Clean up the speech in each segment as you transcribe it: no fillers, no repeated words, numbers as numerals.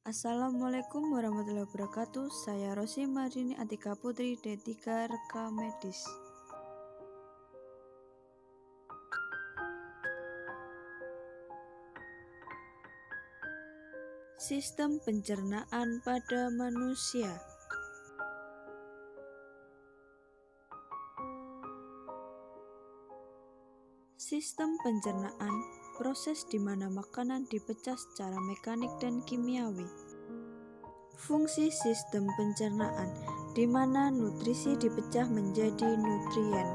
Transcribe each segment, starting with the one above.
Assalamualaikum warahmatullahi wabarakatuh. Saya Rosi Marini Atika Putri D3 Reka Medis. Sistem pencernaan pada manusia. Sistem pencernaan proses di mana makanan dipecah secara mekanik dan kimiawi. Fungsi sistem pencernaan di mana nutrisi dipecah menjadi nutrien.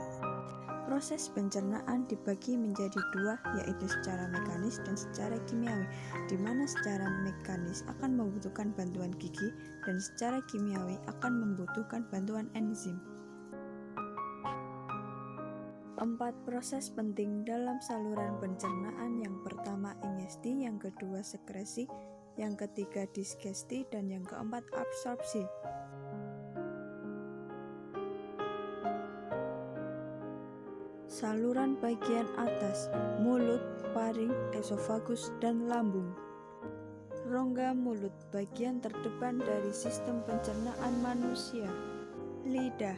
Proses pencernaan dibagi menjadi dua, yaitu secara mekanis dan secara kimiawi, di mana secara mekanis akan membutuhkan bantuan gigi dan secara kimiawi akan membutuhkan bantuan enzim. 4 proses penting dalam saluran pencernaan. Yang pertama ingesti, yang kedua sekresi, yang ketiga digesti, dan yang keempat absorpsi. Saluran bagian atas: mulut, paring, esofagus, dan lambung. Rongga mulut, bagian terdepan dari sistem pencernaan manusia. Lidah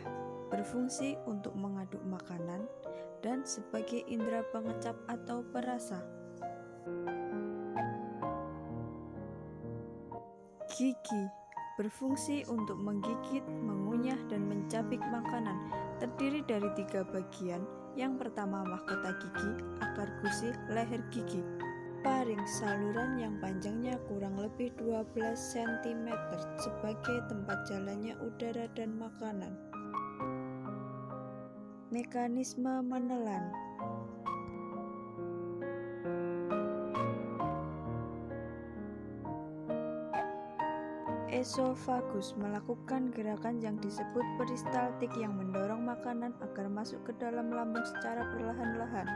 berfungsi untuk mengaduk makanan dan sebagai indera pengecap atau perasa. Gigi berfungsi untuk menggigit, mengunyah, dan mencabik makanan. Terdiri dari 3 bagian. Yang pertama mahkota gigi, akar gusi, leher gigi. Paring, saluran yang panjangnya kurang lebih 12 cm sebagai tempat jalannya udara dan makanan. Mekanisme menelan. Esofagus melakukan gerakan yang disebut peristaltik yang mendorong makanan agar masuk ke dalam lambung secara perlahan-lahan.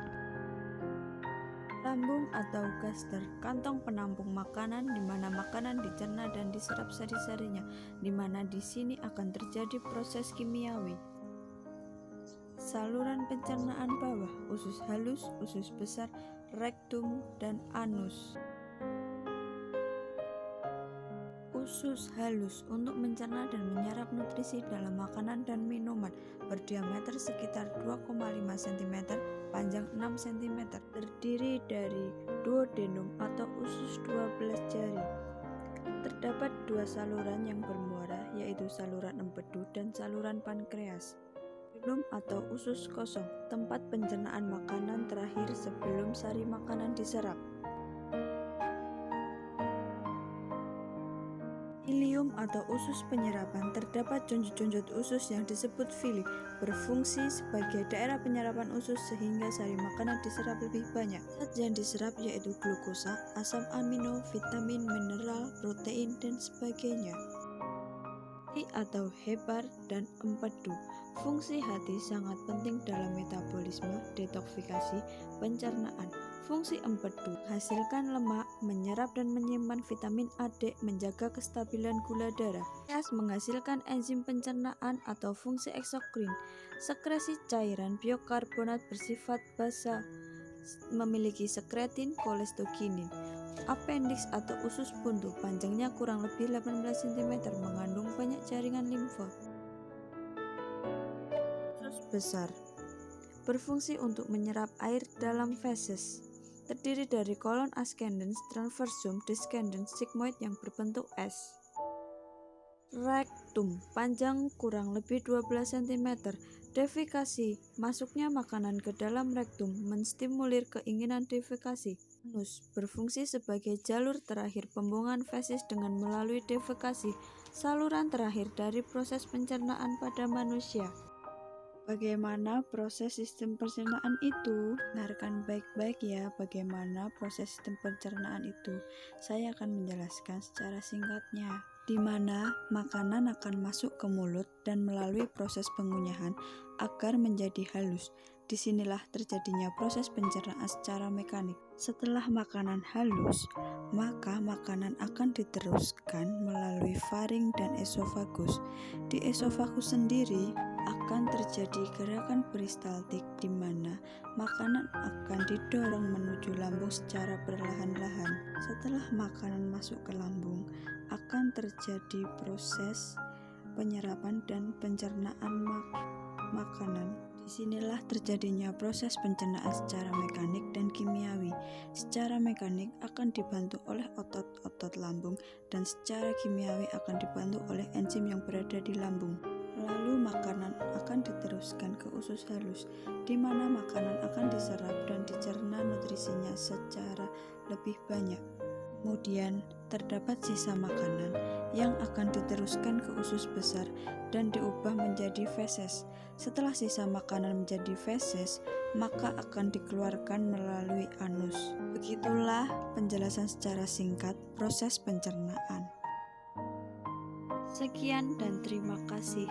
Lambung atau gaster, kantong penampung makanan di mana makanan dicerna dan diserap sari-sarinya, di mana di sini akan terjadi proses kimiawi. Saluran pencernaan bawah: usus halus, usus besar, rektum, dan anus. Usus halus untuk mencerna dan menyerap nutrisi dalam makanan dan minuman, berdiameter sekitar 2,5 cm, panjang 6 cm, terdiri dari duodenum atau usus 12 jari. Terdapat 2 saluran yang bermuara, yaitu saluran empedu dan saluran pankreas. Duodenum atau usus kosong, tempat pencernaan makanan terakhir sebelum sari makanan diserap. Ilium atau usus penyerapan, terdapat jonjot-jonjot usus yang disebut villi, berfungsi sebagai daerah penyerapan usus sehingga sari makanan diserap lebih banyak. Zat yang diserap yaitu glukosa, asam amino, vitamin, mineral, protein, dan sebagainya. Hati atau hepar dan empedu. Fungsi hati sangat penting dalam metabolisme, detoksifikasi, pencernaan. Fungsi empedu hasilkan lemak, menyerap dan menyimpan vitamin A, D, menjaga kestabilan gula darah. Pankreas menghasilkan enzim pencernaan atau fungsi eksokrin. Sekresi cairan biokarbonat bersifat basa, memiliki sekretin, kolestoginin. Appendix atau usus buntu, panjangnya kurang lebih 18 cm, mengandung banyak jaringan limfa. Usus besar berfungsi untuk menyerap air dalam feses. Terdiri dari kolon ascendens, transversum, descendens, sigmoid yang berbentuk S. Rektum, panjang kurang lebih 12 cm. Defekasi, masuknya makanan ke dalam rektum menstimulir keinginan defekasi. Anus berfungsi sebagai jalur terakhir pembuangan fesis dengan melalui defekasi, saluran terakhir dari proses pencernaan pada manusia. Bagaimana proses sistem pencernaan itu? Dengarkan baik-baik ya, bagaimana proses sistem pencernaan itu. Saya akan menjelaskan secara singkatnya. Di mana makanan akan masuk ke mulut dan melalui proses pengunyahan agar menjadi halus. Disinilah terjadinya proses pencernaan secara mekanik. Setelah makanan halus, maka makanan akan diteruskan melalui faring dan esofagus. Di esofagus sendiri akan terjadi gerakan peristaltik di mana makanan akan didorong menuju lambung secara perlahan-lahan. Setelah makanan masuk ke lambung, akan terjadi proses penyerapan dan pencernaan makanan. Disinilah terjadinya proses pencernaan secara mekanik dan kimiawi. Secara mekanik akan dibantu oleh otot-otot lambung dan secara kimiawi akan dibantu oleh enzim yang berada di lambung. Lalu makanan akan diteruskan ke usus halus, di mana makanan akan diserap dan dicerna nutrisinya secara lebih banyak. Kemudian terdapat sisa makanan yang akan diteruskan ke usus besar dan diubah menjadi feses. Setelah sisa makanan menjadi feses, maka akan dikeluarkan melalui anus. Begitulah penjelasan secara singkat proses pencernaan. Sekian dan terima kasih.